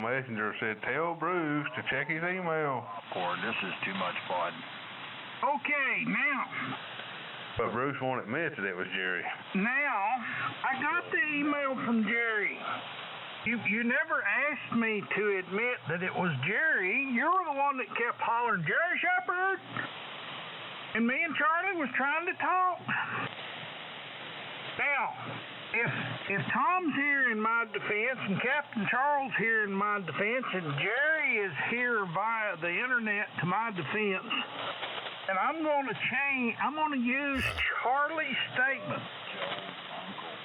Messenger said, tell Bruce to check his email. Boy, this is too much fun. Okay, now. But Bruce won't admit that it was Jerry. Now, I got the email from Jerry. You never asked me to admit that it was Jerry. You were the one that kept hollering, Jerry Shepherd! And me and Charlie was trying to talk. Now, if Tom's here in my defense and Captain Charles here in my defense and Jerry is here via the internet to my defense, and I'm going to use Charlie's statement.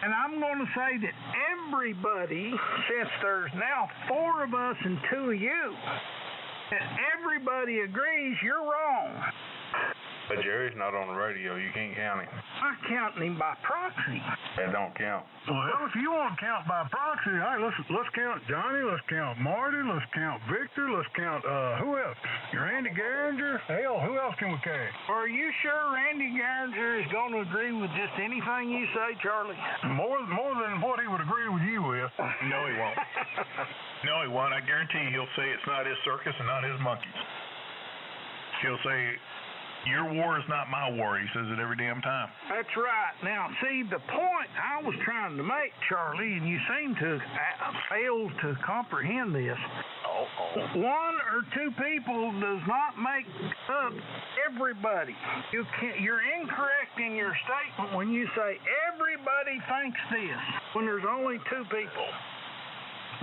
And I'm going to say that everybody, since there's now 4 of us and 2 of you, that everybody agrees you're wrong. But Jerry's not on the radio. You can't count him. I'm counting him by proxy. That don't count. Well, if you want to count by proxy, all right, let's count Johnny, let's count Marty, let's count Victor, let's count, who else? Randy Garinger? Hell, who else can we carry? Are you sure Randy Garinger is going to agree with just anything you say, Charlie? More than what he would agree with you with. No, he won't. No, he won't. I guarantee you he'll say it's not his circus and not his monkeys. He'll say, your war is not my war. He says it every damn time. That's right. Now, see, the point I was trying to make, Charlie, and you seem to fail to comprehend this. One or two people does not make up everybody. You're incorrect in your statement when you say everybody thinks this, when there's only 2 people.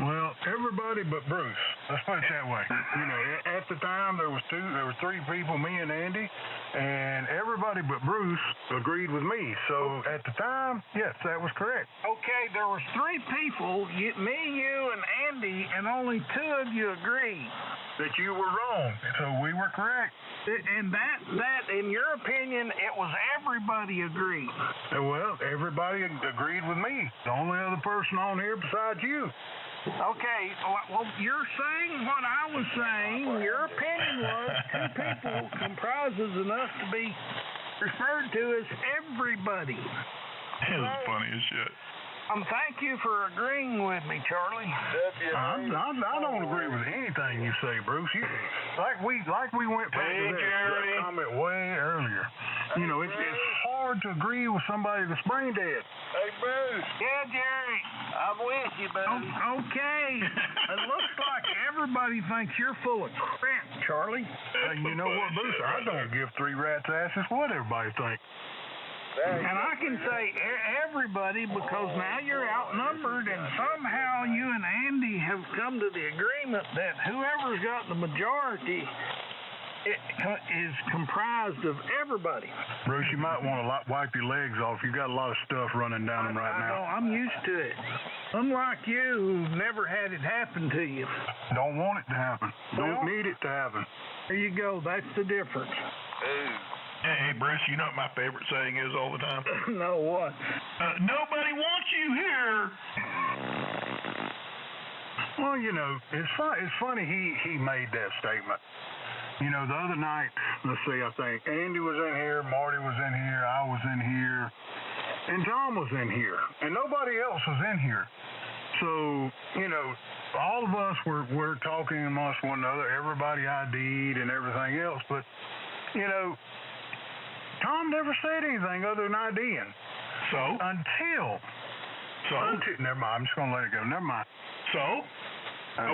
Well, everybody but Bruce. Let's put it that way. You know, at the time there were 3 people, me and Andy, and everybody but Bruce agreed with me. So at the time, yes, that was correct. Okay, there was 3 people, me, you, and Andy, and only 2 of you agreed that you were wrong. So we were correct. And that, in your opinion, it was everybody agreed. Well, everybody agreed with me. The only other person on here besides you. Okay, well, you're saying what I was saying. Your opinion was 2 people comprises enough to be referred to as everybody. It was funny as shit. Thank you for agreeing with me, Charlie. I don't agree with anything you say, Bruce. Like we went back to that comment way earlier. You know, it's hard to agree with somebody that's brain dead. Hey, Bruce. Yeah, Jerry. I'm with you, buddy. Okay. It looks like everybody thinks you're full of crap, Charlie. You know what, Bruce? I don't give 3 rats' asses what everybody thinks. And I can say everybody because now you're outnumbered, and somehow you and Andy have come to the agreement that whoever's got the majority is comprised of everybody. Bruce, you might want to wipe your legs off. You got a lot of stuff running down them right now. I'm used to it. Unlike you, who never had it happen to you. Don't want it to happen. Don't need it to happen. There you go. That's the difference. Hey, Bruce, you know what my favorite saying is all the time? No, what? Nobody wants you here. Well, you know, it's funny he made that statement. You know, the other night, let's see, I think Andy was in here, Marty was in here, I was in here, and Tom was in here, and nobody else was in here. So, you know, all of us were talking amongst one another, everybody ID'd and everything else, but, you know, Tom never said anything other than IDing. Never mind, I'm just going to let it go. Never mind. So?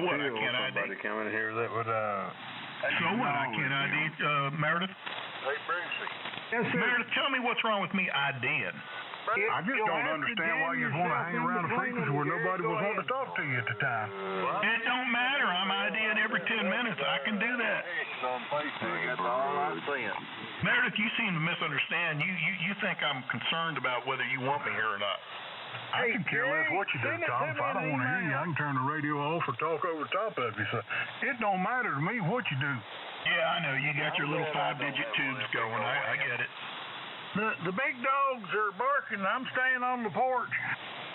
What, I can't ID? Somebody coming here that would, So what, I can't ID, Meredith? Hey, Brucey. Yes, sir. Meredith, tell me what's wrong with me IDing. I just don't understand why you want to hang around a frequency where nobody was wanting to talk to you at the time. It don't matter. I'm IDing every 10 minutes. I can do that. On Facebook, that's all I'm saying. Meredith, you seem to misunderstand. You think I'm concerned about whether you want me here or not. I can care less what you do, Tom. If I don't want to hear you, I can turn the radio off or talk over the top of you. So it don't matter to me what you do. Yeah, I know. You got your little 5-digit tubes going. I get it. The big dogs are barking. I'm staying on the porch.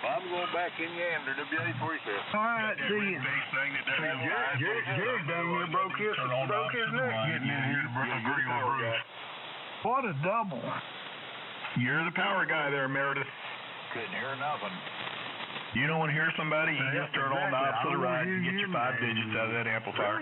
I'm going back in yonder to WA-47. All right, see you. Jerry done here broke his neck getting in here to agree with Bruce. What a double. You're the power guy there, Meredith. Couldn't hear nothing. You don't want to hear somebody, you just turn all knobs to the right and get your 5 digits out of that amplifier.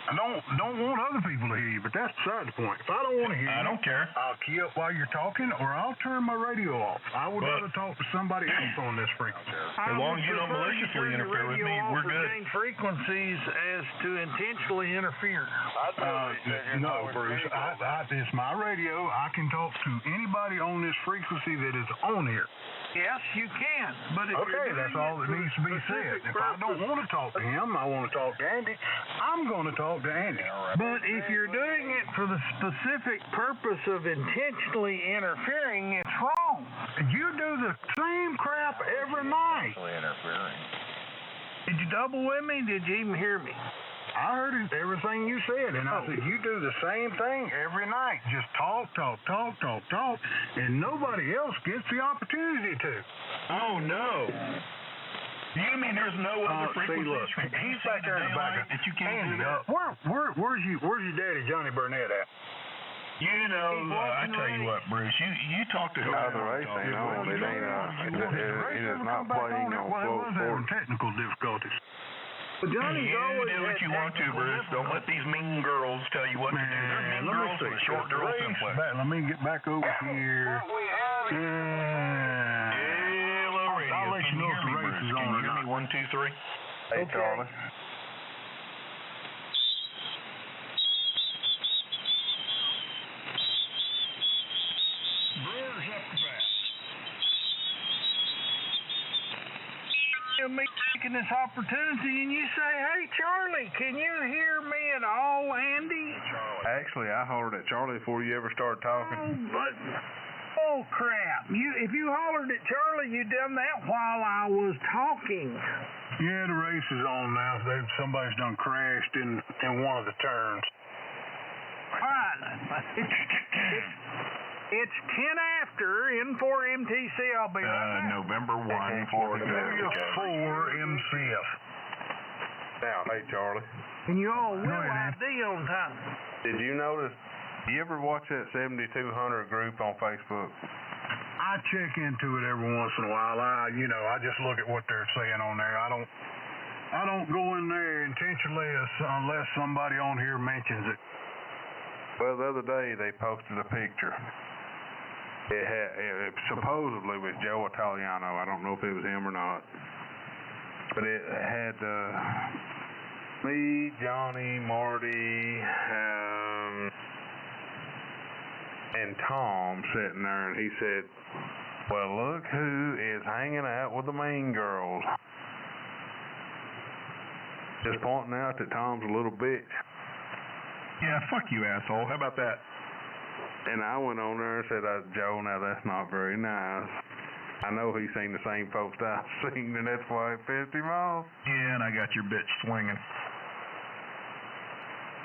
I don't want other people to hear you, but that's beside the point. If I don't want to hear you, I don't care. I'll key up while you're talking, or I'll turn my radio off. I would rather talk to somebody else on this frequency. As long as you don't maliciously interfere with me, we're good. Change frequencies as to intentionally interfere. No, Bruce. It's my radio. I can talk to anybody on this frequency that is on here. Yes, you can. But if Okay, that's all that needs to be said. If I don't want to talk to him, I want to talk to Andy, I'm going to talk to Andy. But if you're doing it for the specific purpose of intentionally interfering, it's wrong. You do the same crap every night. Did you double with me? Did you even hear me? I heard everything you said, and I said, you do the same thing every night. Just talk, and nobody else gets the opportunity to. Oh, no. You mean there's no other frequencies? See, look, he's back there in the back. That you can't Andy, do that? where's your daddy, Johnny Burnett, at? You know, I tell you what, Bruce, you talk to whoever you talk to. It is not playing on Well, it was having technical difficulties. But Johnny's always do what you want to, Bruce. Don't let these mean girls tell you what to do. They're mean girls with a short girl simplex. Let me get back over here. Hello, radio. I'll let you know if the race is on or not. 1, 2, 3. Hey, Charlie. Brewers up the bat. Me taking this opportunity, and you say, "Hey, Charlie, can you hear me at all, Andy?" Actually, I hollered at Charlie before you ever started talking. Oh crap! If you hollered at Charlie, you done that while I was talking. Yeah, the race is on now. Somebody's done crashed in one of the turns. All right. It's 10 after in 4 MTC. I'll be right back. November 1, 4 MCF. Now, hey, Charlie. And you all will ahead, ID on time. Did you notice? You ever watch that 7200 group on Facebook? I check into it every once in a while. I just look at what they're saying on there. I don't go in there intentionally unless somebody on here mentions it. Well, the other day they posted a picture. It supposedly was Joe Italiano. I don't know if it was him or not. But it had me, Johnny, Marty, and Tom sitting there, and he said, "Well, look who is hanging out with the mean girls." Just pointing out that Tom's a little bitch. Yeah, fuck you, asshole. How about that? And I went on there and said, "Joe, now that's not very nice. I know he's seen the same folks that I've seen, and that's why it pissed him off." Yeah, and I got your bitch swinging.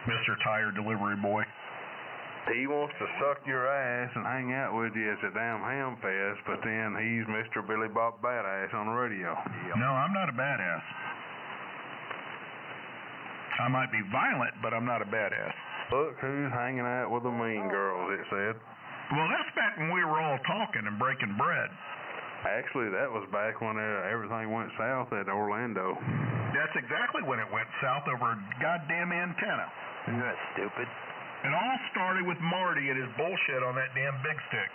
Mr. Tire Delivery Boy. He wants to suck your ass and hang out with you at the damn ham fest, but then he's Mr. Billy Bob Badass on the radio. No, I'm not a badass. I might be violent, but I'm not a badass. Look who's hanging out with the mean girls, it said. Well, that's back when we were all talking and breaking bread. Actually, that was back when everything went south at Orlando. That's exactly when it went south over a goddamn antenna. Isn't that stupid? It all started with Marty and his bullshit on that damn big stick.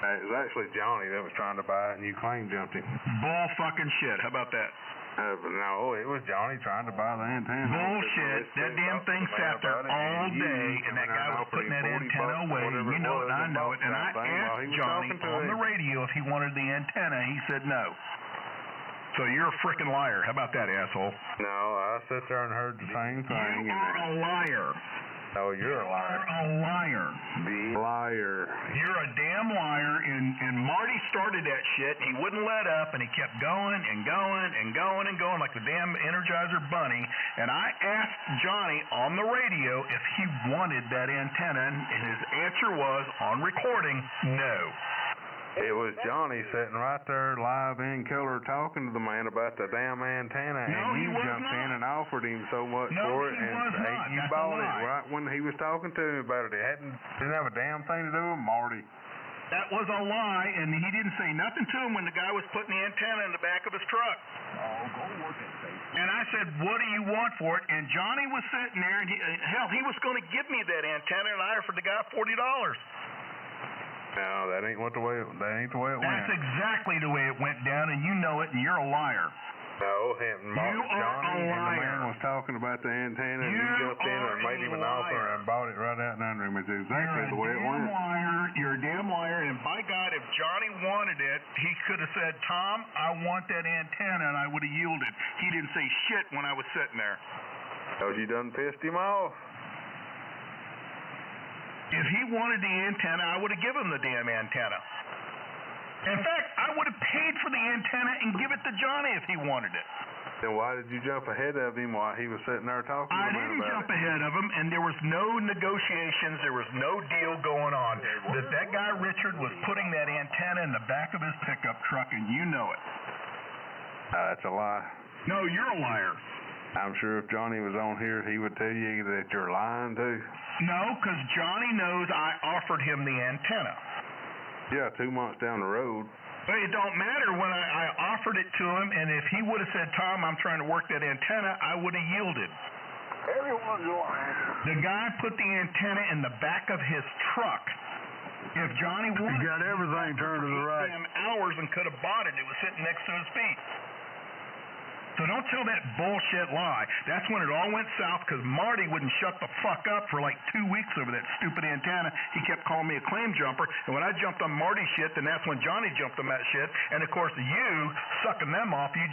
It was actually Johnny that was trying to buy it, and you claim jumped him. Bull fucking shit. How about that? No, it was Johnny trying to buy the antenna. Bullshit. That damn thing sat there all day, and that guy was putting that antenna away. You know it, and I know it. And I asked Johnny on the radio if he wanted the antenna. He said no. So you're a frickin' liar. How about that, asshole? No, I sat there and heard the same thing. You are a liar. No, you're a liar. You're a liar. Liar. You're a damn liar, and Marty started that shit, and he wouldn't let up, and he kept going and going and going and going like the damn Energizer Bunny, and I asked Johnny on the radio if he wanted that antenna, and his answer was, on recording, no. It was Johnny sitting right there live in color talking to the man about the damn antenna, No, and he you was jumped not. in and offered him so much No, for it, he and was not. you That's a bought it lie. right when he was talking to him about it. It didn't have a damn thing to do with Marty. That was a lie, and he didn't say nothing to him when the guy was putting the antenna in the back of his truck. And I said, what do you want for it? And Johnny was sitting there, and he was going to give me that antenna, and I offered the guy $40. No, that ain't the way it went. That's exactly the way it went down, and you know it, and you're a liar. No, You are Johnny a and the man liar. was talking about the antenna, and You you jumped in and are made him a an offer liar. and bought it right out and under him. It's exactly the way it You're a damn went. liar. You're a damn liar. And by God, if Johnny wanted it, he could have said, Tom, I want that antenna, and I would have yielded. He didn't say shit when I was sitting there. So you done pissed him off? If he wanted the antenna, I would have given him the damn antenna. In fact, I would have paid for the antenna and give it to Johnny if he wanted it. Then why did you jump ahead of him while he was sitting there talking to I him didn't about jump it? ahead of him, and there was no negotiations. There was no deal going on. That guy Richard was putting that antenna in the back of his pickup truck, and you know it. That's a lie. No, you're a liar. I'm sure if Johnny was on here, he would tell you that you're lying too. No, because Johnny knows I offered him the antenna. Yeah, 2 months down the road. But it don't matter when I offered it to him, and if he would have said, Tom, I'm trying to work that antenna, I would have yielded. Everyone's lying. The guy put the antenna in the back of his truck. If Johnny wanted He got everything turned to the right. damn hours and could have bought it. It was sitting next to his feet. So don't tell that bullshit lie. That's when it all went south because Marty wouldn't shut the fuck up for like 2 weeks over that stupid antenna. He kept calling me a claim jumper, and when I jumped on Marty's shit, then that's when Johnny jumped on that shit. And of course, you sucking them off, you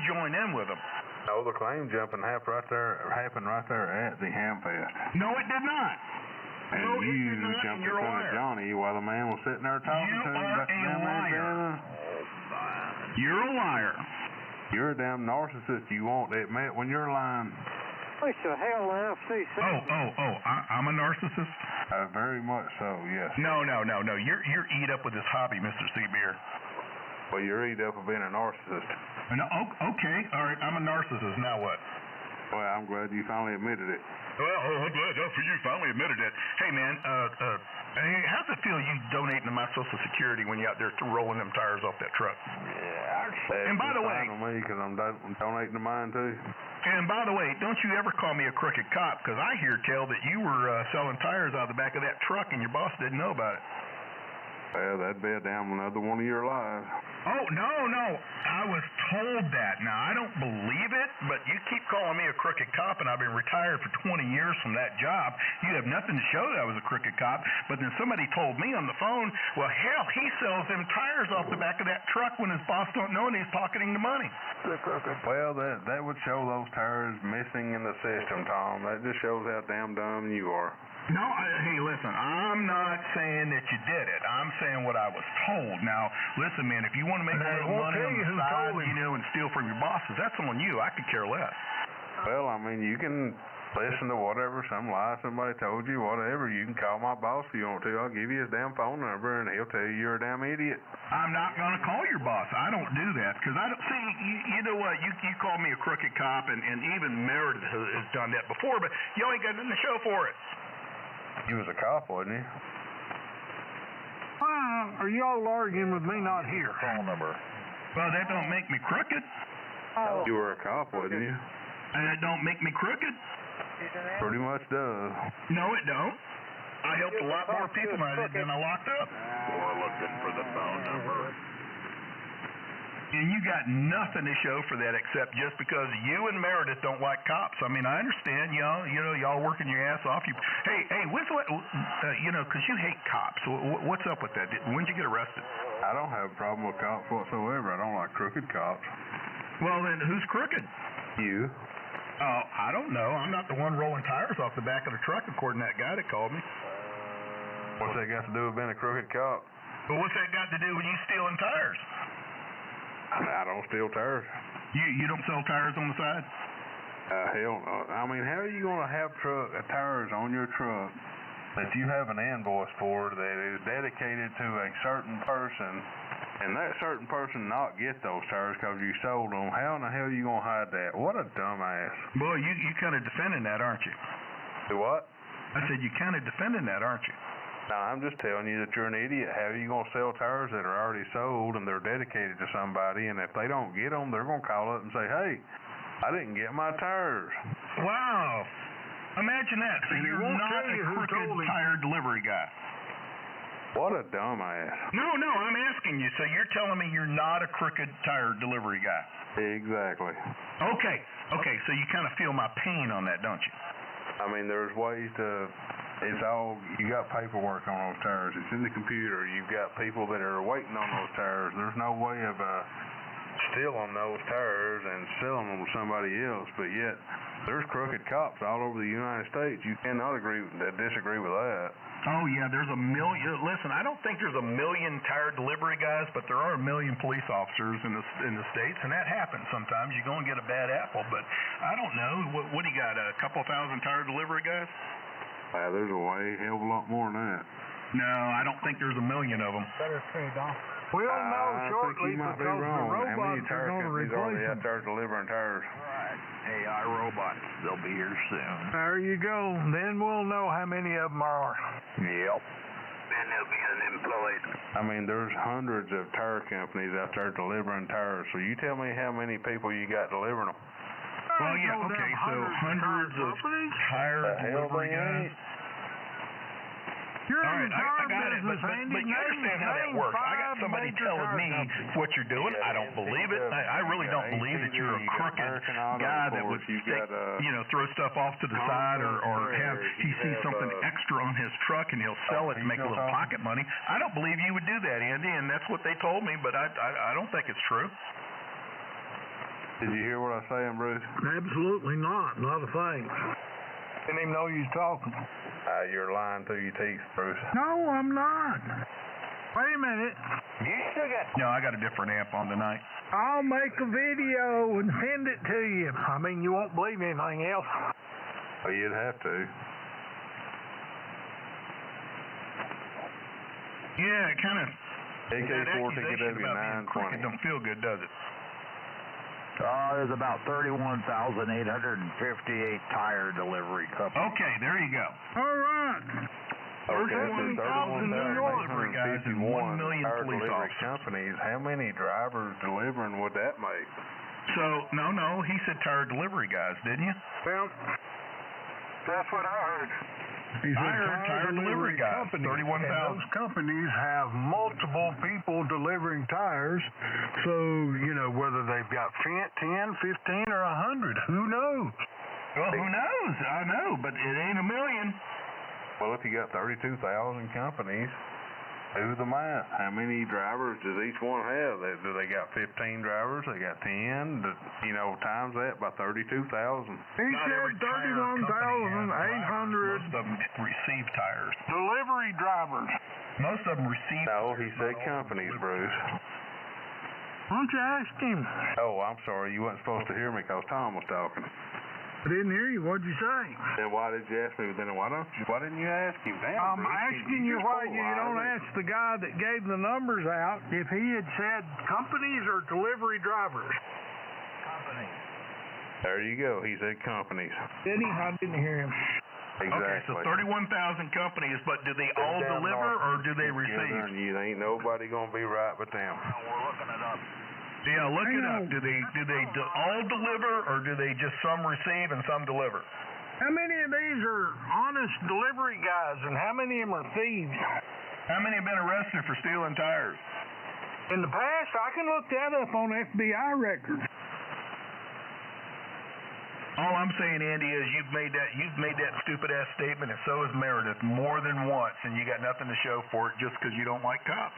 join in with them. No, the claim jumping happened right there at the Hamfest. No, it did not. And No, it you did not, jumped and in you're a front of liar. Johnny while the man was sitting there talking You to him are about the a damn liar. antenna. You're a liar. You're a damn narcissist. You won't admit when you're lying. What the hell, FCC? I'm a narcissist? Very much so, yes. No. You're eat up with this hobby, Mr. Seabeer. Well, you're eat up of being a narcissist. No, okay, all right, I'm a narcissist. Now what? Well, I'm glad you finally admitted it. Well, I'm glad for you finally admitted it. Hey, man, hey, how's it feel you donating to my Social Security when you're out there rolling them tires off that truck? And by the way, because I'm donating to mine too. And by the way, don't you ever call me a crooked cop, because I hear tell that you were selling tires out of the back of that truck and your boss didn't know about it. Well, that'd be a damn another one of your lies. Oh, no. I was told that. Now, I don't believe it, but you keep calling me a crooked cop, and I've been retired for 20 years from that job. You have nothing to show that I was a crooked cop, but then somebody told me on the phone, well, hell, he sells them tires off the back of that truck when his boss don't know and he's pocketing the money. Well, that would show those tires missing in the system, Tom. That just shows how damn dumb you are. No, hey, listen, I'm not saying that you did it. I'm saying what I was told. Now, listen, man, if you want to make a little money on the side, and steal from your bosses, that's on you. I could care less. Well, I mean, you can listen to whatever, some lie somebody told you, whatever. You can call my boss if you want to. I'll give you his damn phone number, and he'll tell you you're a damn idiot. I'm not going to call your boss. I don't do that, because I don't see. You know what? You call me a crooked cop, and even Meredith has done that before, but you ain't got nothing to show for it. He was a cop, wasn't he? Why are y'all arguing with me not here? Phone number. Well, that don't make me crooked. You were a cop, wasn't you? And that don't make me crooked. Pretty much does. No, it don't. I helped a lot more people than I locked up. We're looking for the phone number. And you got nothing to show for that except just because you and Meredith don't like cops. I mean, I understand, y'all working your ass off. Hey, when's what? Because you hate cops. What's up with that? When'd you get arrested? I don't have a problem with cops whatsoever. I don't like crooked cops. Well, then who's crooked? You. Oh, I don't know. I'm not the one rolling tires off the back of the truck, according to that guy that called me. What's that got to do with being a crooked cop? Well, what's that got to do with you stealing tires? I don't steal tires. You don't sell tires on the side? Hell no. I mean, how are you going to have tires on your truck that you have an invoice for that is dedicated to a certain person, and that certain person not get those tires because you sold them? How in the hell are you going to hide that? What a dumbass. Boy, you kind of defending that, aren't you? Do what? I said you kind of defending that, aren't you? No, I'm just telling you that you're an idiot. How are you going to sell tires that are already sold and they're dedicated to somebody, and if they don't get them, they're going to call up and say, hey, I didn't get my tires. Wow. Imagine that. So And he you're won't not tell a you who crooked told him. tire delivery guy. What a dumbass. No, I'm asking you. So you're telling me you're not a crooked tire delivery guy? Exactly. Okay. So you kind of feel my pain on that, don't you? I mean, there's ways to, it's all, you got paperwork on those tires. It's in the computer. You've got people that are waiting on those tires. There's no way of stealing those tires and selling them to somebody else, but yet there's crooked cops all over the United States. You cannot disagree with that. Oh, yeah, there's a million. Listen, I don't think there's a million tire delivery guys, but there are a million police officers in the States, and that happens sometimes. You go and get a bad apple, but I don't know. What do you got, a couple thousand tire delivery guys? There's a way, hell of a lot more than that. No, I don't think there's a million of them. Better trade off. We'll know shortly I think you might be because wrong. the How many robots tire are going to companies are replace they them. out there delivering tires? Right. AI robots. They'll be here soon. There you go. Then we'll know how many of them are. Yep. Then they'll be unemployed. I mean, there's hundreds of tire companies out there delivering tires. So you tell me how many people you got delivering them. Well, yeah, okay, so hundreds of tire delivery guys. You're All in right, the I tire got it, but business, Andy. you understand how that works. I got somebody telling me what you're doing. I don't believe it. I really don't believe that you're a crooked guy that would throw stuff off to the side or have he sees something extra on his truck and he'll sell it to make a little pocket money. I don't believe you would do that, Andy, and that's what they told me, but I don't think it's true. Did you hear what I was saying, Bruce? Absolutely not. Not a thing. Didn't even know you was talking. You're lying through your teeth, Bruce. No, I'm not. Wait a minute. You still got... No, I got a different amp on tonight. I'll make a video and send it to you. I mean, you won't believe anything else. Well, you'd have to. Yeah, it kind of... AK-4TKW920. Don't feel good, does it? There's about 31,858 tire delivery companies. Okay, there you go. All right. Okay, There's 31,851 million tire police delivery officers. companies. How many drivers delivering would that make? So, no, he said tire delivery guys, didn't you? Well, that's what I heard. He said I heard tire delivery guys, companies. 31,000. And those companies have multiple people delivering tires. So, whether they've got 10, 15, or 100, who knows? Well, who knows? I know, but it ain't a million. Well, if you got 32,000 companies, do the math. How many drivers does each one have? Do they got 15 drivers? They got 10? Times that by 32,000. He Not every said tire company has 31,800 drivers. Most of them receive tires. delivery drivers. Most of them receive. No, he said companies, Bruce. Why don't you ask him? Oh, I'm sorry. You weren't supposed to hear me because Tom was talking. I didn't hear you. What'd you say? Then why did you ask me? Then why didn't you ask him? Damn, I'm Bruce, asking you why you don't ask the guy that gave the numbers out if he had said companies or delivery drivers. Companies. There you go. He said companies. Did he? I didn't hear him. Exactly. Okay, so 31,000 companies, but do they all deliver or do they receive? You ain't nobody gonna be right but them. We're looking it up. Yeah, look it up. Do they all deliver or do they just some receive and some deliver? How many of these are honest delivery guys and how many of them are thieves? How many have been arrested for stealing tires? In the past, I can look that up on FBI records. All I'm saying, Andy, is you've made that stupid ass statement, and so has Meredith more than once, and you got nothing to show for it just because you don't like cops.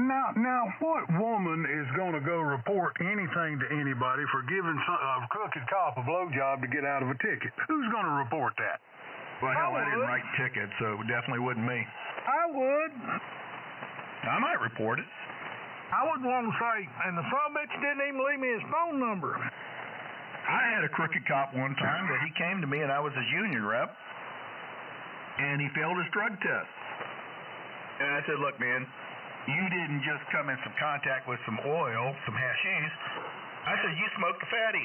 Now, what woman is going to go report anything to anybody for giving a crooked cop a blowjob to get out of a ticket? Who's going to report that? Well, hell, I didn't would. write tickets, so it definitely wasn't me. I would. I might report it. I would want to say, and the son of a bitch didn't even leave me his phone number. I had a crooked cop one time that he came to me, and I was his union rep, and he failed his drug test. And I said, look, man, you didn't just come in some contact with some oil, some hashish. I said, you smoked a fatty.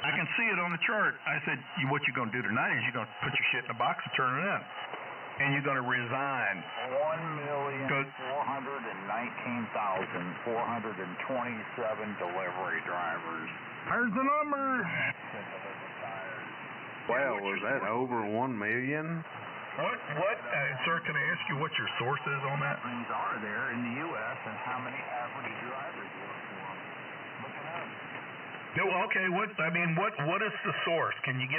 I can see it on the chart. I said, what you going to do tonight is you're going to put your shit in a box and turn it in. And you're going to resign. 1,419,427 delivery drivers. There's the number. Wow, was that over 1 million? Sir, can I ask you what your source is on that? Things are there in the U.S. and how many average drivers work for them. Look it up. No, okay. What is the source? Can you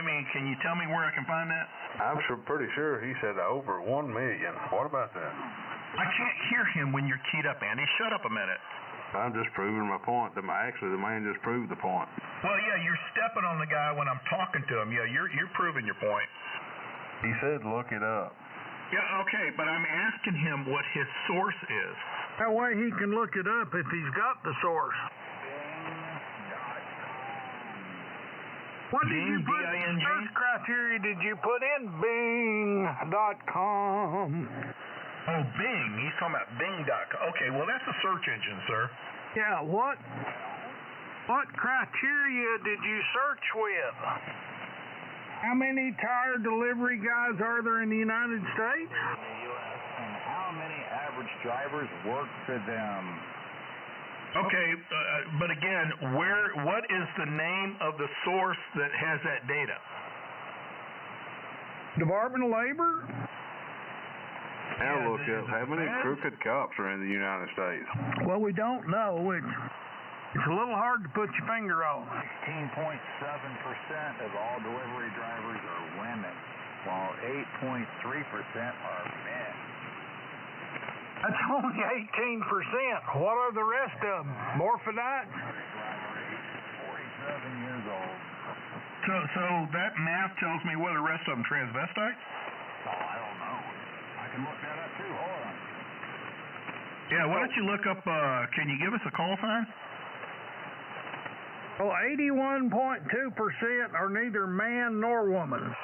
tell me where I can find that? I'm pretty sure he said over 1 million. What about that? I can't hear him when you're keyed up, Andy. Shut up a minute. I'm just proving my point. Actually, the man just proved the point. Well, yeah, you're stepping on the guy when I'm talking to him. Yeah, you're proving your point. He said look it up. Yeah, okay, but I'm asking him what his source is. That way he can look it up if he's got the source. What did you put B-I-N-G? search criteria did you put in? Bing.com. Oh, Bing. He's talking about Bing.com. Okay, well, that's a search engine, sir. Yeah, what criteria did you search with? How many tire delivery guys are there in the United States? In the U.S. and how many average drivers work for them? Okay, but again, what is the name of the source that has that data? Department of Labor? Now look up how many crooked cops are in the United States. Well, we don't know. It's a little hard to put your finger on. 16.7% of all delivery drivers are women, while 8.3% are men. That's only 18%. What are the rest of them? Morphodite? 47 years old. So that math tells me what the rest of them transvestites? Oh, I don't know. I can look that up too. Hold on. Yeah, why don't you look up, can you give us a call sign? Well, 81.2% are neither man nor woman.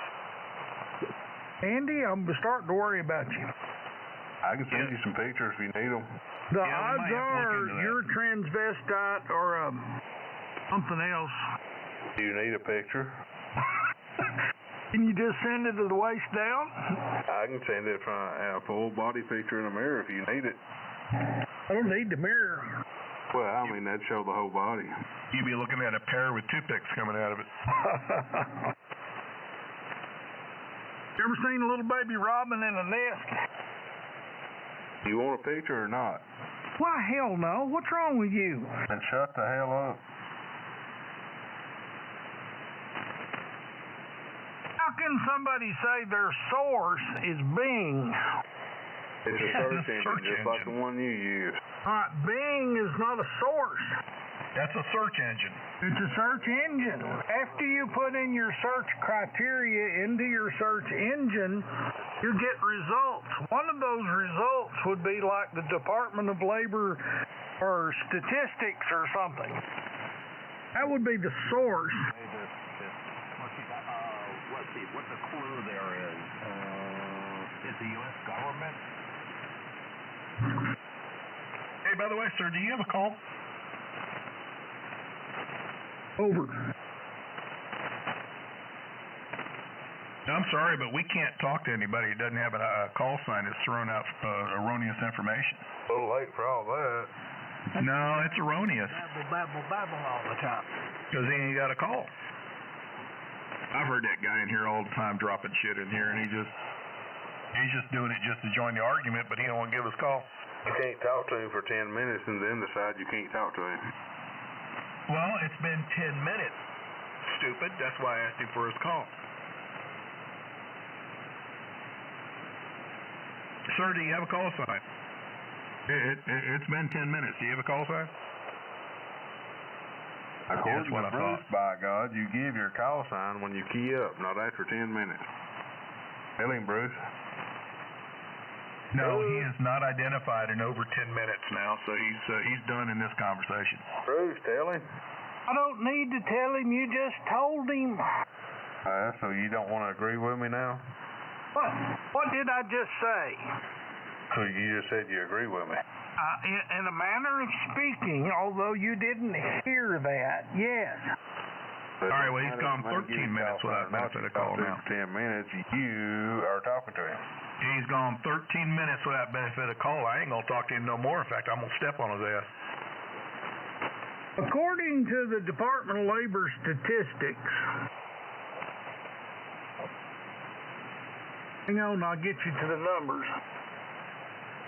Andy, I'm starting to worry about you. I can send you some pictures if you need them. The Yeah, we odds might have to look are into that. you're transvestite or something else. Do you need a picture? Can you just send it to the waist down? I can send it from a full body picture in a mirror if you need it. I don't need the mirror. Well, I mean, that'd show the whole body. You'd be looking at a pear with toothpicks coming out of it. You ever seen a little baby robin in a nest? You want a picture or not? Why, hell no. What's wrong with you? Then shut the hell up. How can somebody say their source is Bing? It's a search engine, just like the one you use. All right, Bing is not a source. That's a search engine. It's a search engine. After you put in your search criteria into your search engine, you get results. One of those results would be like the Department of Labor or statistics or something. That would be the source. Let's see what the clue there is. Is the U.S. government? Hey, by the way, sir, do you have a call? Over. I'm sorry, but we can't talk to anybody who doesn't have a call sign that's thrown out erroneous information. A little late for all that. No, it's erroneous. Babble all the time. Because he ain't got a call. I've heard that guy in here all the time dropping shit in here, and he's just doing it just to join the argument, but he don't want to give us a call. You can't talk to him for 10 minutes and then decide you can't talk to him. Well, it's been 10 minutes, stupid. That's why I asked him for his call. Sir, do you have a call sign? It's been 10 minutes. Do you have a call sign? According what to I Bruce, by God, you give your call sign when you key up, not after 10 minutes. Tell him, Bruce. No, he is not identified in over 10 minutes now, so he's done in this conversation. Bruce, tell him. I don't need to tell him. You just told him. So you don't want to agree with me now? What did I just say? So you just said you agree with me. In a manner of speaking, although you didn't hear that, yes. But All right, well, he's I gone don't 13 give minutes a without call benefit of call for now. 10 minutes. You are talking to him. He's gone 13 minutes without benefit of call. I ain't gonna talk to him no more. In fact, I'm gonna step on his ass. According to the Department of Labor statistics, hang on, I'll get you to the numbers.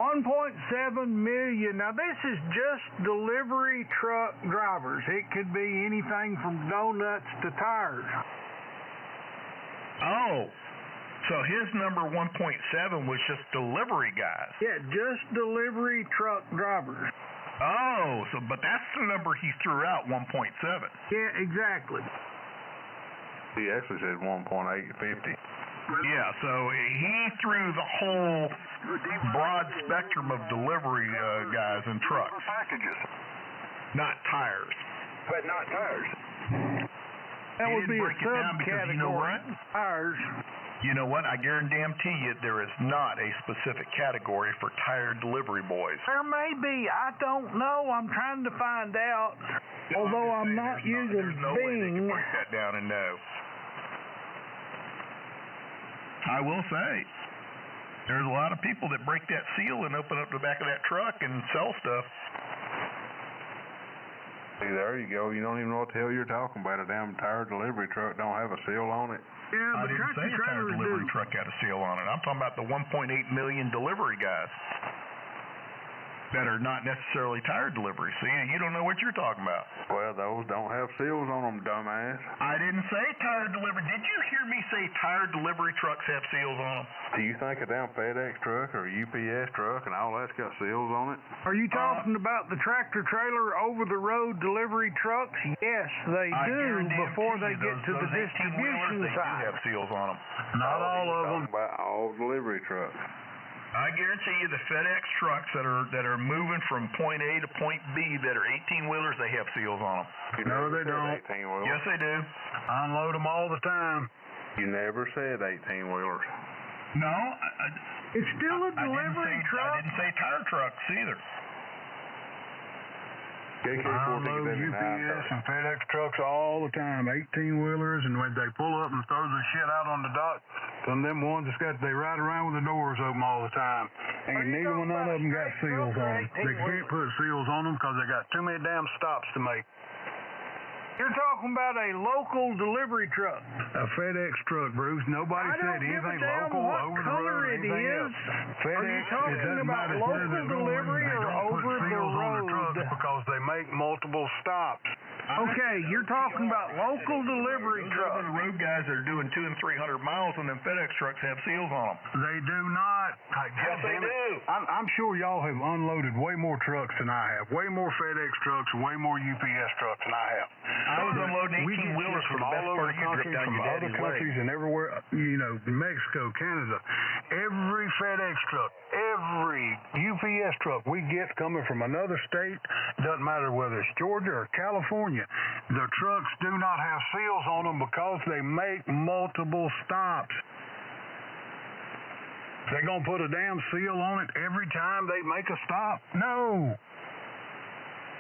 1.7 million. Now, this is just delivery truck drivers. It could be anything from donuts to tires. Oh, so his number 1.7 was just delivery guys. Yeah, just delivery truck drivers. Oh, so but that's the number he threw out, 1.7. Yeah, exactly. He actually said 1.850. Yeah, so he threw the whole broad spectrum of delivery guys and trucks. Packages, Not tires. but not tires. That He would be didn't a break it down because you know subcategory. what? Tires. You know what? I guarantee you there is not a specific category for tire delivery boys. There may be. I don't know. I'm trying to find out. Although I'm not using There's no way they can Bing. break that down and know. I will say, there's a lot of people that break that seal and open up the back of that truck and sell stuff. See, there you go. You don't even know what the hell you're talking about. A damn tire delivery truck don't have a seal on it. Yeah, I but didn't say tractor a tire trailers delivery do. truck had a seal on it. I'm talking about the 1.8 million delivery guys that are not necessarily tire delivery. See, you don't know what you're talking about. Well, those don't have seals on them, dumbass. I didn't say tire delivery. Did you hear me say tire delivery trucks have seals on them? Do you think a damn FedEx truck or a UPS truck and all that's got seals on it? Are you talking about the tractor trailer over the road delivery trucks? Yes, they I do guarantee before they you get to the 18-wheelers, distribution they do side. have seals on them. Not all of them. Talking about all delivery trucks. I guarantee you the FedEx trucks that are moving from point A to point B that are 18-wheelers, they have seals on them. You No, never they said don't. 18-wheelers. Yes, they do. I unload them all the time. You never said 18-wheelers. No, It's still a I delivery truck. didn't say tire trucks either. KK I unload 1479. UPS and FedEx trucks all the time, 18-wheelers, and when they pull up and throw the shit out on the dock, some of them ones they ride around with the doors open all the time. Are Ain't you neither talking one of about them got straight seals truck or on them. They 18-wheeler? can't put seals on them because they got too many damn stops to make. You're talking about a local delivery truck. A FedEx truck, Bruce. Nobody I said don't give a anything damn local, what over the color road, or it anything is. else. Are you FedEx, it talking doesn't about matter where local they're going. delivery They or don't put over the seals on the road? trucks because they make multiple stops. Okay, you're talking about local delivery Those trucks. are the road guys that are doing 200 and 300 miles, and them FedEx trucks have seals on them. They do not. Yes, they Damn it. do. I'm sure y'all have unloaded way more trucks than I have. Way more FedEx trucks, way more UPS trucks than I have. I was unloading We get 18-wheelers shit for the best all part over of the you country, drip down from your other daddy's leg. countries and everywhere, Mexico, Canada. Every FedEx truck, every UPS truck we get coming from another state, doesn't matter whether it's Georgia or California, the trucks do not have seals on them because they make multiple stops. They gonna put a damn seal on it every time they make a stop? No.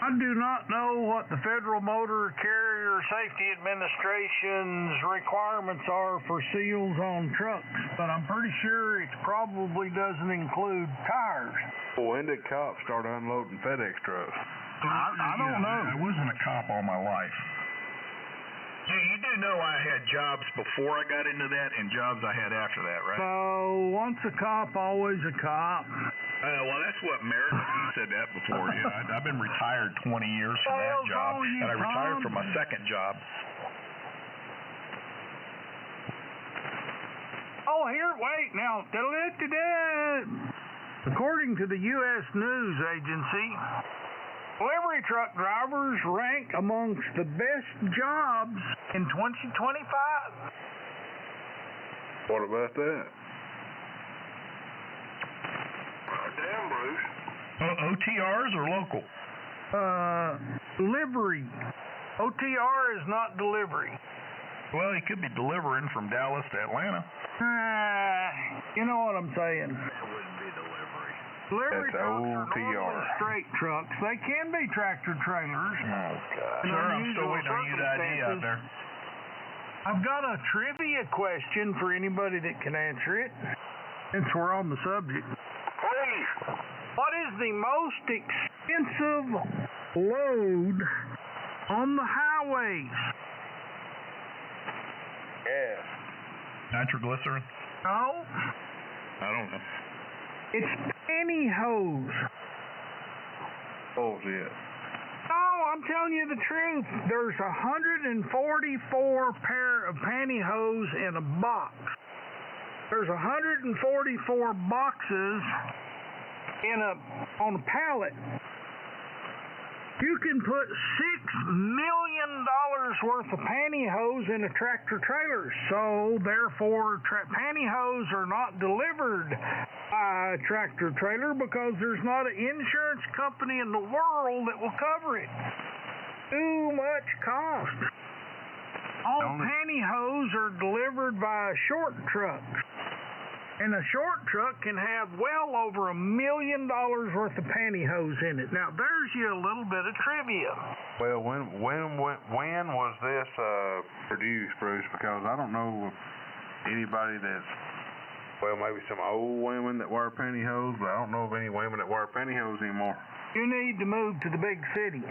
I do not know what the Federal Motor Carrier Safety Administration's requirements are for seals on trucks, but I'm pretty sure it probably doesn't include tires. When did cops start unloading FedEx trucks? I don't know. I wasn't a cop all my life. You do know I had jobs before I got into that and jobs I had after that, right? So, once a cop, always a cop. Well, that's what Merritt, he said that before. Yeah, I've been retired 20 years from that Hell's job, wrong with you, and I retired Tom? from my second job. Oh, here, wait, now. According to the U.S. News Agency, delivery truck drivers rank amongst the best jobs in 2025. What about that? Damn, Bruce. OTRs or local? Delivery. OTR is not delivery. Well, he could be delivering from Dallas to Atlanta. You know what I'm saying. That wouldn't be delivery. Delivery That's trucks are OTR. normally straight trucks. They can be tractor trailers. Oh, God. In Sir, I'm still unusual waiting on you to ID out circumstances. there. I've got a trivia question for anybody that can answer it, since we're on the subject. Please. What is the most expensive load on the highways? Gas. Nitroglycerin? No, I don't know. it's pantyhose. Bullshit. No, I'm telling you the truth. There's 144 pair of pantyhose in a box. There's 144 boxes on a pallet. You can put $6 million worth of pantyhose in a tractor trailer. So, therefore, pantyhose are not delivered by a tractor trailer because there's not an insurance company in the world that will cover it. Too much cost. All pantyhose are delivered by short trucks. And a short truck can have well over $1 million worth of pantyhose in it. Now, there's you a little bit of trivia. Well, when was this produced, Bruce? Because I don't know if anybody that's, well, maybe some old women that wear pantyhose, but I don't know of any women that wear pantyhose anymore. You need to move to the big city.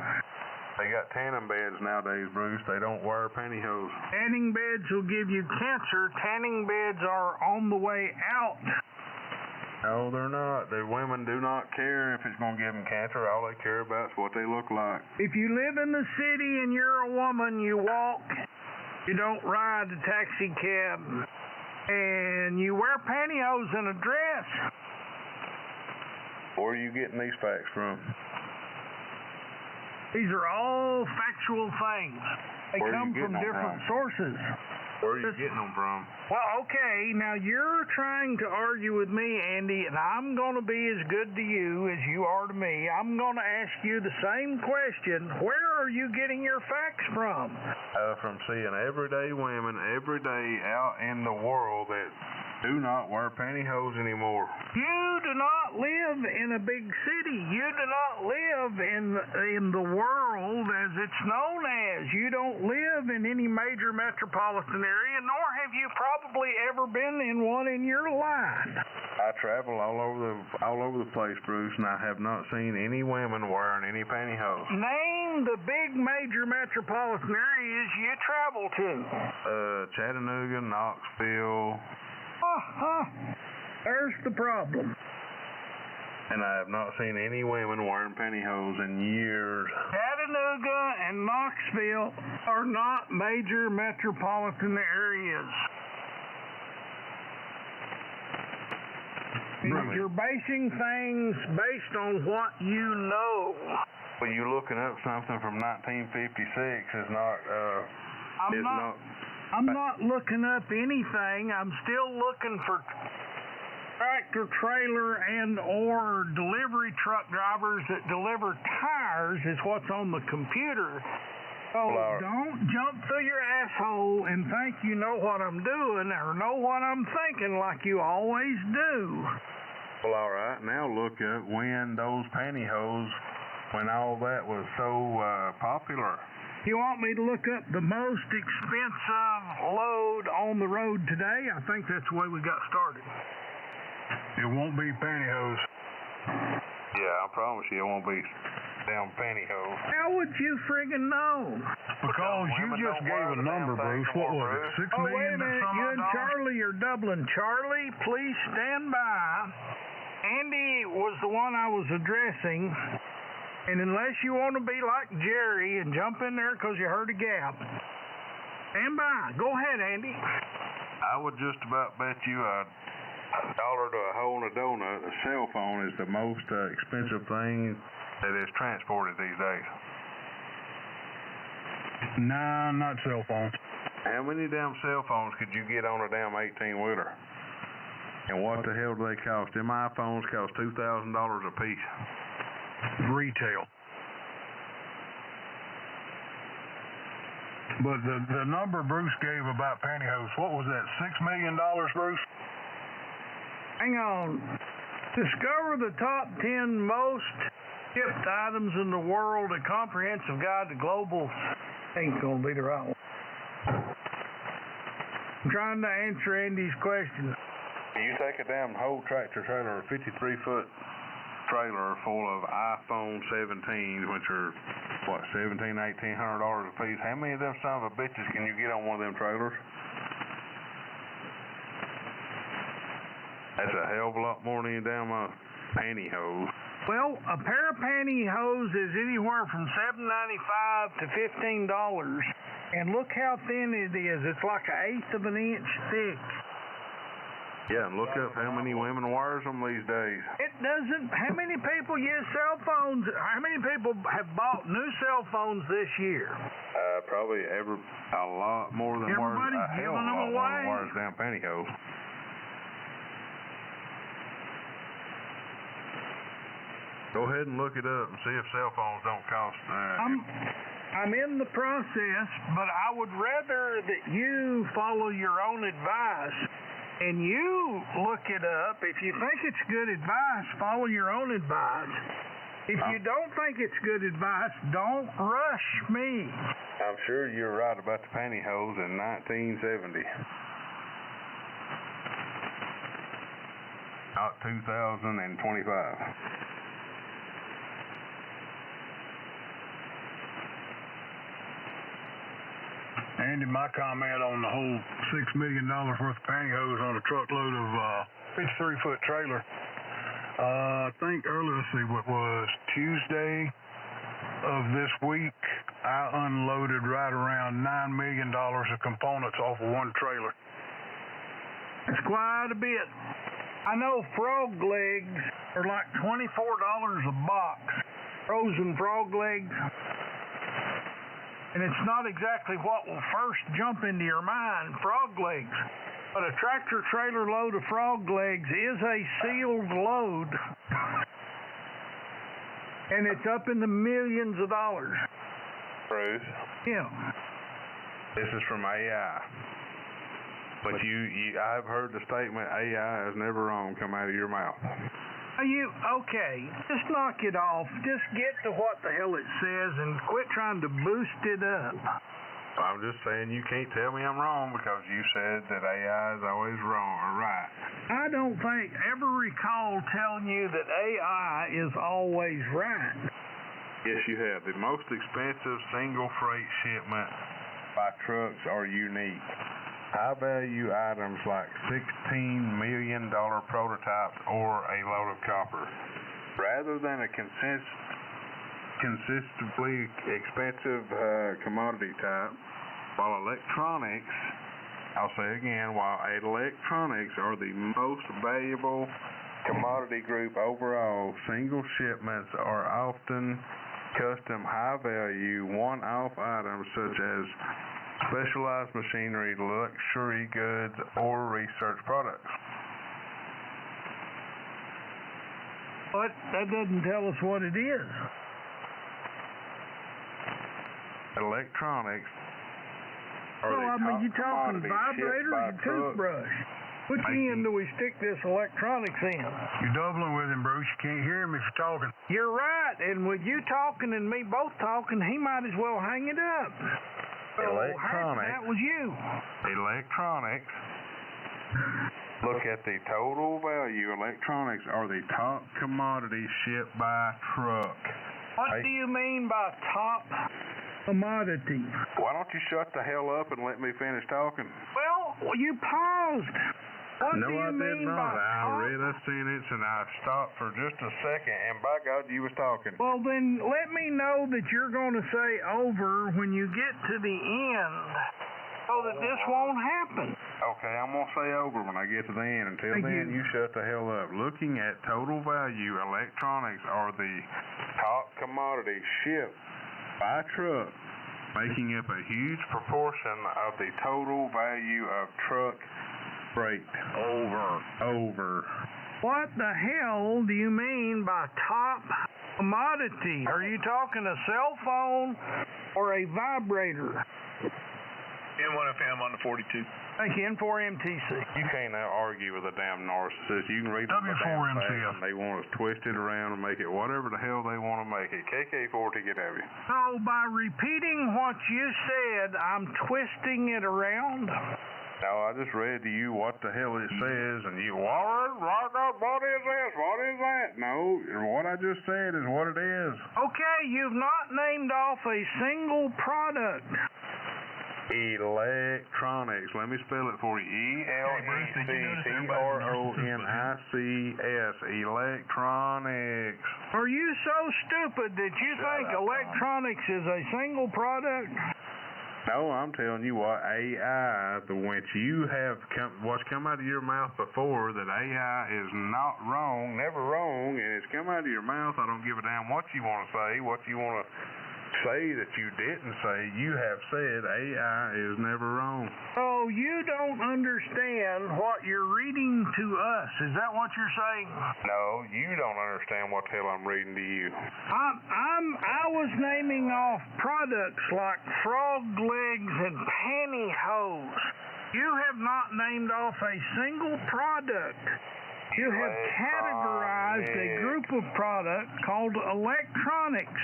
They got tanning beds nowadays, Bruce. They don't wear pantyhose. Tanning beds will give you cancer. Tanning beds are on the way out. No, they're not. The women do not care if it's going to give them cancer. All they care about is what they look like. If you live in the city and you're a woman, you walk, you don't ride a taxi cab, and you wear pantyhose and a dress. Where are you getting these facts from? These are all factual things. They Where are come you from getting them different from? sources. Where are you getting them from? Well, okay, now you're trying to argue with me, Andy, and I'm going to be as good to you as you are to me. I'm going to ask you the same question. Where are you getting your facts from? From seeing everyday women every day out in the world that do not wear pantyhose anymore. You do not live in a big city. You do not live in the world as it's known as. You don't live in any major metropolitan area, nor have you probably ever been in one in your life. I travel all over the place, Bruce, and I have not seen any women wearing any pantyhose. Name the big major metropolitan areas you travel to. Chattanooga, Knoxville. There's the problem. And I have not seen any women wearing pantyhose in years. Chattanooga and Knoxville are not major metropolitan areas. Really? You're basing things based on what you know. Well, you looking up something from 1956 is not. I'm not looking up anything. I'm still looking for tractor trailer and or delivery truck drivers that deliver tires is what's on the computer. So don't jump through your asshole and think you know what I'm doing or know what I'm thinking like you always do. Well, all right. Now look up when those pantyhose, when all that was so popular. You want me to look up the most expensive load on the road today? I think that's the way we got started. It won't be pantyhose. Yeah, I promise you it won't be damn pantyhose. How would you friggin' know? Because you just gave a number, Bruce. What was it? 6 Oh, wait million a minute. or You and something? Charlie are doubling. Charlie, please stand by. Andy was the one I was addressing. And unless you want to be like Jerry and jump in there because you heard a gap, stand by. Go ahead, Andy. I would just about bet you $1 to a hole in a donut. A cell phone is the most expensive thing that is transported these days. Nah, not cell phones. How many damn cell phones could you get on a damn 18-wheeler? And what the hell do they cost? Them iPhones cost $2,000 a piece. Retail. But the number Bruce gave about pantyhose, what was that, $6 million, Bruce? Hang on. Discover the top 10 most shipped items in the world. A comprehensive guide to global. Ain't gonna be the right one. I'm trying to answer Andy's question. You take a damn whole tractor trailer, a 53-foot trailer full of iPhone 17s, which are, what, $1,700, $1,800 a piece. How many of them son of a bitches can you get on one of them trailers? That's a hell of a lot more than a damn pantyhose. Well, a pair of pantyhose is anywhere from $7.95 to $15. And look how thin it is. It's like 1/8 of an inch thick. Yeah, and look up how many women wears them these days. It doesn't. How many people use cell phones? How many people have bought new cell phones this year? Probably a lot more than Everybody's wears, a hell of giving a them lot more away. than wears damn pantyhose. Go ahead and look it up and see if cell phones don't cost. I'm in the process, but I would rather that you follow your own advice and you look it up. If you think it's good advice, follow your own advice. If you don't think it's good advice, don't rush me. I'm sure you're right about the pantyhose in 1970. Not 2025. Andy, my comment on the whole $6 million worth of pantyhose on a truckload of 53-foot trailer. I think earlier, let's see, what was Tuesday of this week, I unloaded right around $9 million of components off of one trailer. It's quite a bit. I know frog legs are like $24 a box. Frozen frog legs. And it's not exactly what will first jump into your mind, frog legs. But a tractor trailer load of frog legs is a sealed load. And it's up in the millions of dollars. Bruce, Yeah. this is from AI. But I've heard the statement, AI is never wrong, come out of your mouth. Okay, just knock it off. Just get to what the hell it says and quit trying to boost it up. I'm just saying you can't tell me I'm wrong because you said that AI is always wrong or right. I don't ever recall telling you that AI is always right. Yes, you have. The most expensive single freight shipment by trucks are unique. High-value items like $16 million prototypes or a load of copper. Rather than a consistently expensive commodity type, while electronics are the most valuable commodity group overall, single shipments are often custom high-value one-off items such as specialized machinery, luxury goods, or research products. But that doesn't tell us what it is. Electronics are So, you talking vibrator or toothbrush? Which end do we stick this electronics in? You're doubling with him, Bruce. You can't hear him if you're talking. You're right, and with you talking and me both talking, he might as well hang it up. So, Electronics. That was you. Electronics. Look at the total value. Electronics are the top commodity shipped by truck. What do you mean by top commodity? Why don't you shut the hell up and let me finish talking? Well, you paused. What No, do you I did mean not. by I top? read a sentence and I stopped for just a second, and by God, you was talking. Well, then let me know that you're going to say over when you get to the end so that this won't happen. Okay, I'm going to say over when I get to the end. Until Thank then, you. you shut the hell up. Looking at total value, electronics are the top commodity shipped by truck, making up a huge proportion of the total value of truck freight. Over. What the hell do you mean by top commodity? Are you talking a cell phone or a vibrator? N1FM on the 42. Thank you, N4MTC. You can't argue with a damn narcissist. You can read them the damn W4MCF. facts, and they want to twist it around and make it whatever the hell they want to make it. KK4 to get at you. So by repeating what you said, I'm twisting it around? No, I just read to you what the hell it says, and you, what is this? What is that? No, what I just said is what it is. Okay, you've not named off a single product. Electronics. Let me spell it for you. E-L-E-C-T-R-O-N-I-C-S. Electronics. Are you so stupid that you think electronics is a single product? No, I'm telling you what, AI, what's come out of your mouth before, that AI is not wrong, never wrong, and it's come out of your mouth. I don't give a damn what you want to say, what you want to say that you didn't say. You have said AI is never wrong. So you don't understand what you're reading to us. Is that what you're saying? No, you don't understand what the hell I'm reading to you. I was naming off products like frog legs and pantyhose. You have not named off a single product. You have categorized a group of products called electronics,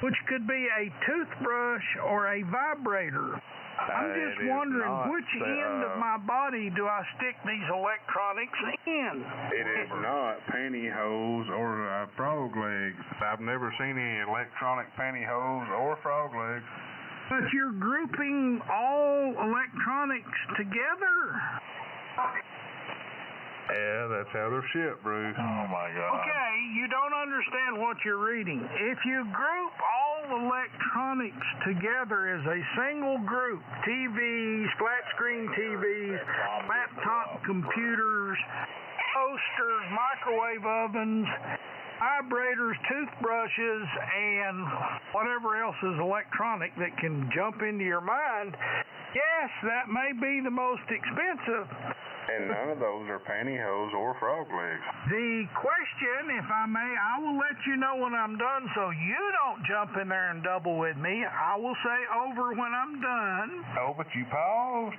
which could be a toothbrush or a vibrator. I'm just wondering which end of my body do I stick these electronics in? It is not pantyhose or frog legs. I've never seen any electronic pantyhose or frog legs. But you're grouping all electronics together. Yeah, that's how they're shipped, Bruce. Oh, my God. Okay, you don't understand what you're reading. If you group all electronics together as a single group, TVs, flat screen TVs, laptop computers, toasters, microwave ovens, vibrators, toothbrushes, and whatever else is electronic that can jump into your mind, yes, that may be the most expensive. And none of those are pantyhose or frog legs. The question, if I may, I will let you know when I'm done so you don't jump in there and double with me. I will say over when I'm done. Oh, but you paused.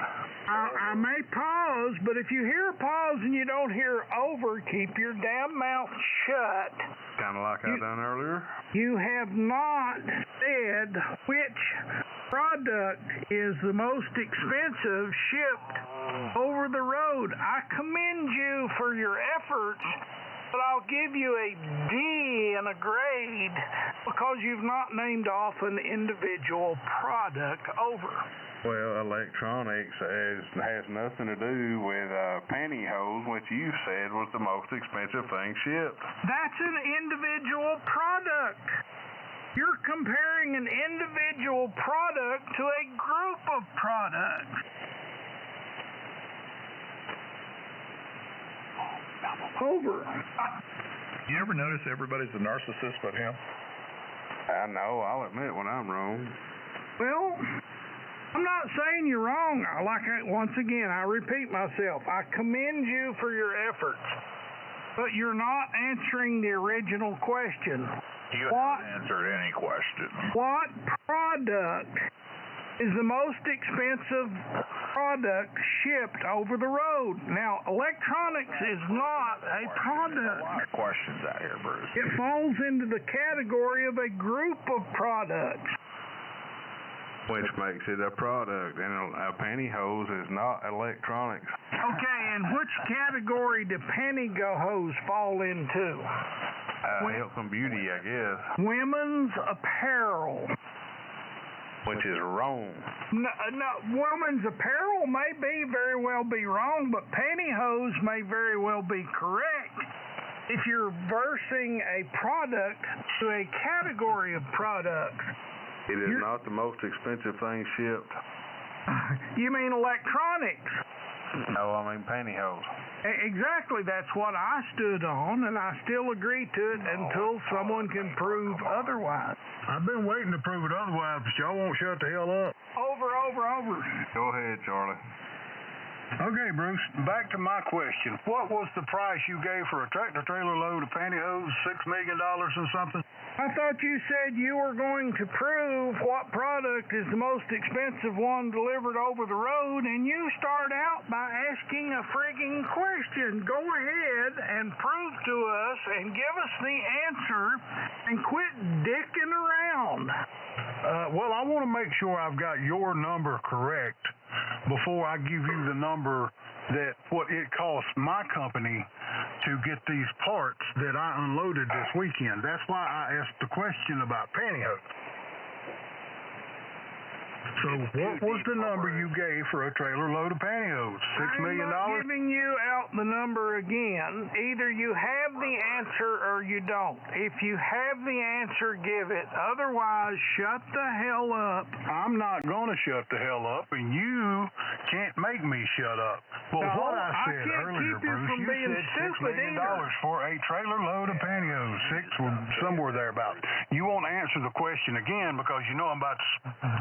I may pause, but if you hear pause and you don't hear over, keep your damn mouth shut. Kind of like I done earlier. You have not said which product is the most expensive shipped over the road. I commend you for your efforts, but I'll give you a D in a grade because you've not named off an individual product over. Well, electronics has nothing to do with pantyhose, which you said was the most expensive thing shipped. That's an individual product. You're comparing an individual product to a group of products. Over. You ever notice everybody's a narcissist but him? I know. I'll admit when I'm wrong. Well, I'm not saying you're wrong. Once again, I repeat myself. I commend you for your efforts, but you're not answering the original question. You haven't answered any question. What product is the most expensive product shipped over the road? Now, electronics is not a product. There's a lot of questions out here, Bruce. It falls into the category of a group of products. Which makes it a product, and a pantyhose is not electronics. Okay, and which category do pantyhose fall into? Health and beauty, I guess. Women's apparel. Which is wrong. No, women's apparel may very well be wrong, but pantyhose may very well be correct. If you're versing a product to a category of products. It is not the most expensive thing shipped. You mean electronics? No, I mean pantyhose. Exactly, that's what I stood on, and I still agree to it until someone can prove otherwise. I've been waiting to prove it otherwise, but y'all won't shut the hell up. Over. Go ahead, Charlie. Okay, Bruce, back to my question. What was the price you gave for a tractor-trailer load of pantyhose, $6 million or something? I thought you said you were going to prove what product is the most expensive one delivered over the road, and you start out by asking a frigging question. Go ahead and prove to us and give us the answer and quit dicking around. Well, I want to make sure I've got your number correct before I give you the number that what it costs my company to get these parts that I unloaded this weekend. That's why I asked the question about pantyhose. So what was the number you gave for a trailer load of pantyhose? $6 million? I'm not giving you out the number again. Either you have the answer or you don't. If you have the answer, give it. Otherwise, shut the hell up. I'm not going to shut the hell up, and you can't make me shut up. But No, what I I said can't earlier, keep you Bruce, from you being said $6 stupid million either. for a trailer load of pantyhose. Six, somewhere thereabouts. You won't answer the question again because you know I'm about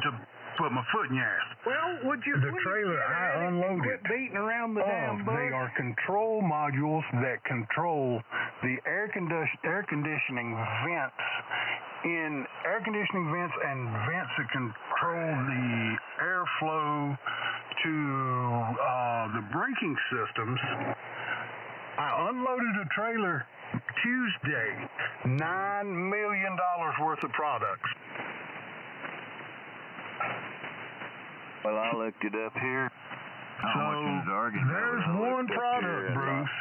to put my foot in your ass. Well, would you The please trailer get I at it and unloaded. quit beating around the damn bush? They are control modules that control the air conditioning vents in air conditioning vents and vents that control the airflow to the braking systems. I unloaded a trailer Tuesday, $9 million worth of products. Well, I looked it up here. So there's one product, Bruce,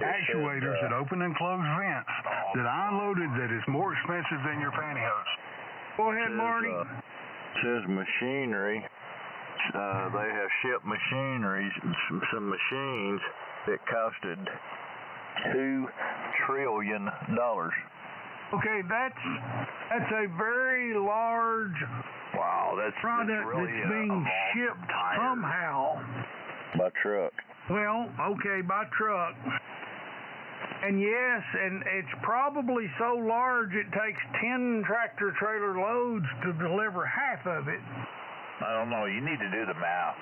actuators that open and close vents that I unloaded that is more expensive than your pantyhose. Go ahead, Marty. Says machinery. They have shipped machineries, some machines that costed $2 trillion. Okay, that's a very large product really that's being shipped somehow. by truck. Well, okay, by truck. And yes, and it's probably so large it takes 10 tractor trailer loads to deliver half of it. I don't know. You need to do the math.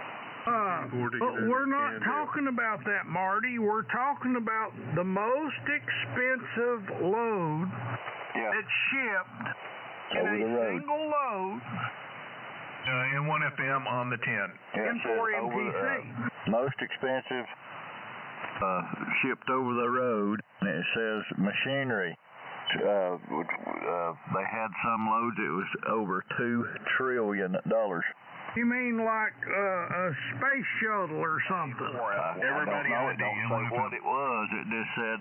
But we're not talking about that, Marty. We're talking about the most expensive load that's shipped in Over a the road. single load. N1FM on the 10. And for MTC. Most expensive shipped over the road, and it says machinery. They had some loads, it was over $2 trillion. You mean like a space shuttle or something? Everybody it ID don't in say 1FM. what it was. It just said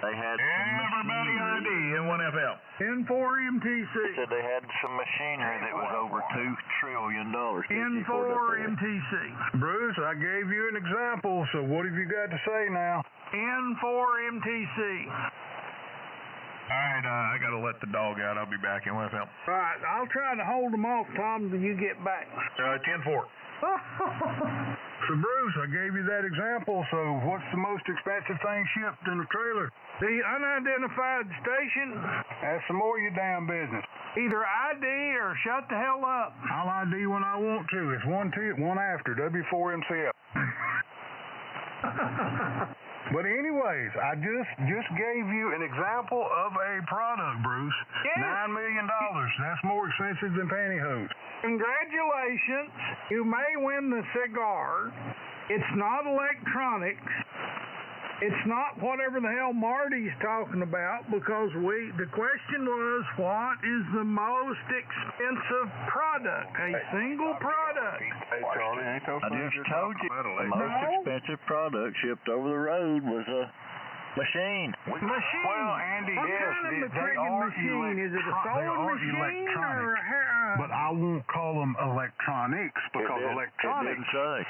they had some Everybody ID machinery. in 1FM. N4 MTC. It said they had some machinery that was over $2 trillion. N4 MTC. Bruce, I gave you an example, so what have you got to say now? N4 MTC. All right, I got to let the dog out. I'll be back in 1FM. Right, I'll try to hold them off, Tom, till you get back. 10-4. So, Bruce, I gave you that example, so what's the most expensive thing shipped in a trailer? The unidentified station, That's some more of your damn business. either ID or shut the hell up. I'll ID when I want to. It's one after, W4MCF. But anyways, I just gave you an example of a product, Bruce. Yes. $9 million. That's more expensive than pantyhose. Congratulations. You may win the cigar. It's not electronics. It's not whatever the hell Marty's talking about, because the question was, what is the most expensive product? A single product. Hey, Charlie, ain't those I things just you're told talking you about the electric? most expensive product shipped over the road was a machine. Machine. Well, Andy, what yes, kind of they friggin' are machine? Is it a they sewing are machine electronic. or a But I won't call them electronics because It electronics didn't say.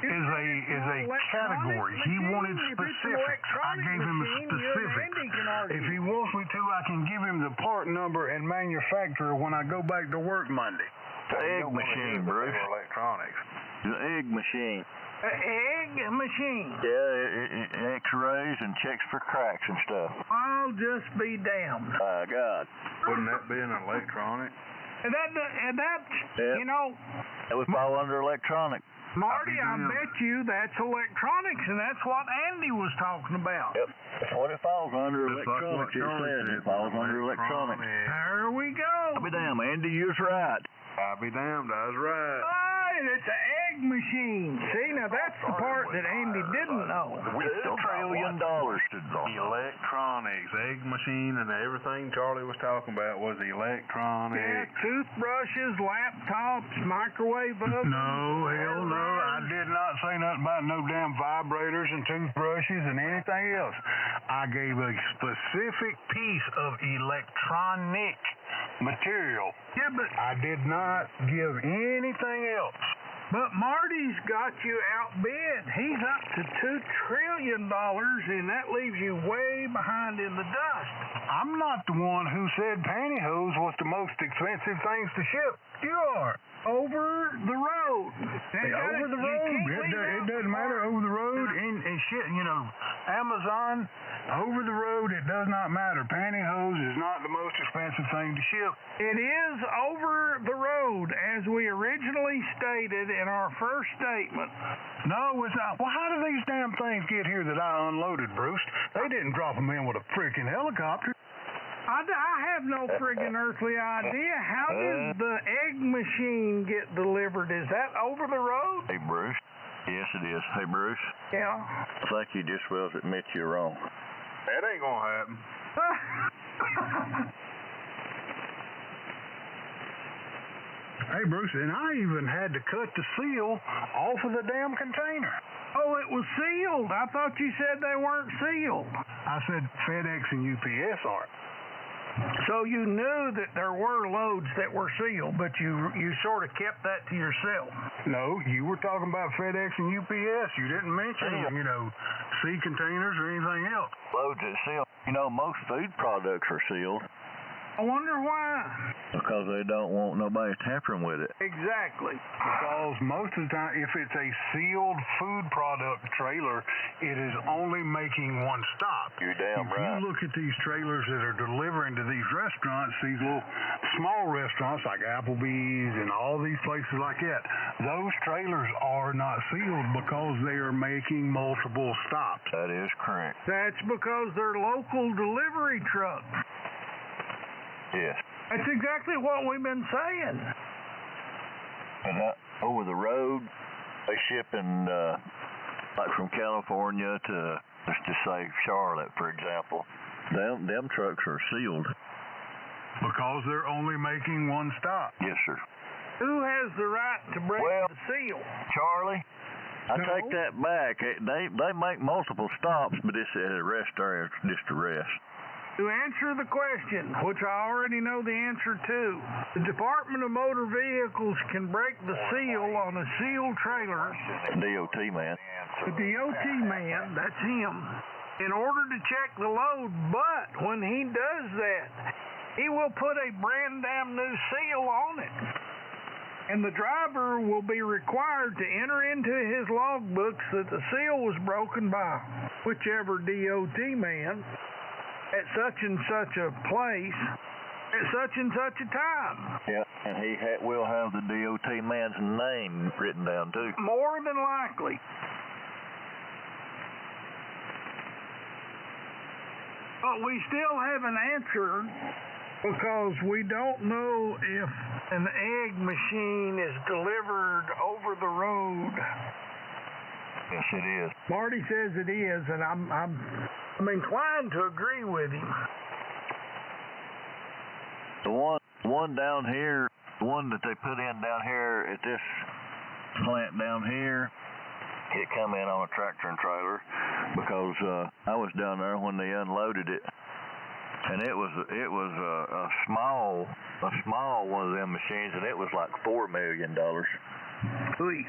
is a category. He wanted specifics. I gave him the specifics. If he wants me to, I can give him the part number and manufacturer when I go back to work Monday. The egg machine, Bruce. Electronics. The egg machine. egg machine? Yeah, it x-rays and checks for cracks and stuff. I'll just be damned. My God. Wouldn't that be an electronic? And that's, Yeah. you know, That would fall under electronic. Marty, I bet you that's electronics, and that's what Andy was talking about. Yep. That's what it falls under, Just like what electronics. It Charlie says said, it falls under electronics. There we go. I'll be damned, Andy, you was right. I'll be damned, I was right. All right, it's an egg machine. See, now that's the part that Andy didn't know. We still $1 trillion to draw. Electronics, egg machine, and everything Charlie was talking about was electronics. Yeah, toothbrushes, laptops, microwave ovens. No, hell no. I did not say nothing about no damn vibrators and toothbrushes and anything else. I gave a specific piece of electronic material. Yeah, but I did not give anything else. Marty's got you outbid. He's up to $2 trillion, and that leaves you way behind in the dust. I'm not the one who said pantyhose was the most expensive things to ship. You are. Over the road. Over the road. It doesn't matter. Over the road and shit. You know, Amazon, over the road, it does not matter. Pantyhose is not the most expensive thing to ship. It is over the road, as we originally stated in our first statement. No, it's not. Well, how do these damn things get here that I unloaded, Bruce? They didn't drop them in with a freaking helicopter. I have no friggin' earthly idea. How does the egg machine get delivered? Is that over the road? Hey, Bruce. Yes, it is. Hey, Bruce. Yeah. I think you just will admit you're wrong. That ain't gonna happen. Hey, Bruce, and I even had to cut the seal off of the damn container. Oh, it was sealed. I thought you said they weren't sealed. I said FedEx and UPS aren't. So you knew that there were loads that were sealed, but you sort of kept that to yourself. No, you were talking about FedEx and UPS. You didn't mention, sea containers or anything else. Loads that seal. You know, most food products are sealed. I wonder why. Because they don't want nobody tampering with it. Exactly. Because most of the time, if it's a sealed food product trailer, it is only making one stop. You're damn right. If you look at these trailers that are delivering to these restaurants, these little small restaurants like Applebee's and all these places like that, those trailers are not sealed because they are making multiple stops. That is correct. That's because they're local delivery trucks. Yes. That's exactly what we've been saying. And over the road, they ship in, like from California to, let's just say, Charlotte, for example. Them trucks are sealed. Because they're only making one stop. Yes, sir. Who has the right to break the seal? Charlie, I take that back. They make multiple stops, but it's at a rest area, just a rest. To answer the question, which I already know the answer to, the Department of Motor Vehicles can break the seal on a sealed trailer. DOT man. The DOT man, that's him, in order to check the load, but when he does that, he will put a brand damn new seal on it. And the driver will be required to enter into his logbooks that the seal was broken by whichever DOT man at such and such a place, at such and such a time. Yeah, and he will have the DOT man's name written down, too. More than likely. But we still haven't answered because we don't know if an egg machine is delivered over the road. Yes, it is. Marty says it is, and I'm inclined to agree with him. The one down here, the one that they put in down here at this plant down here, it come in on a tractor and trailer because I was down there when they unloaded it, and it was a small one of them machines, and it was like $4 million. Oy.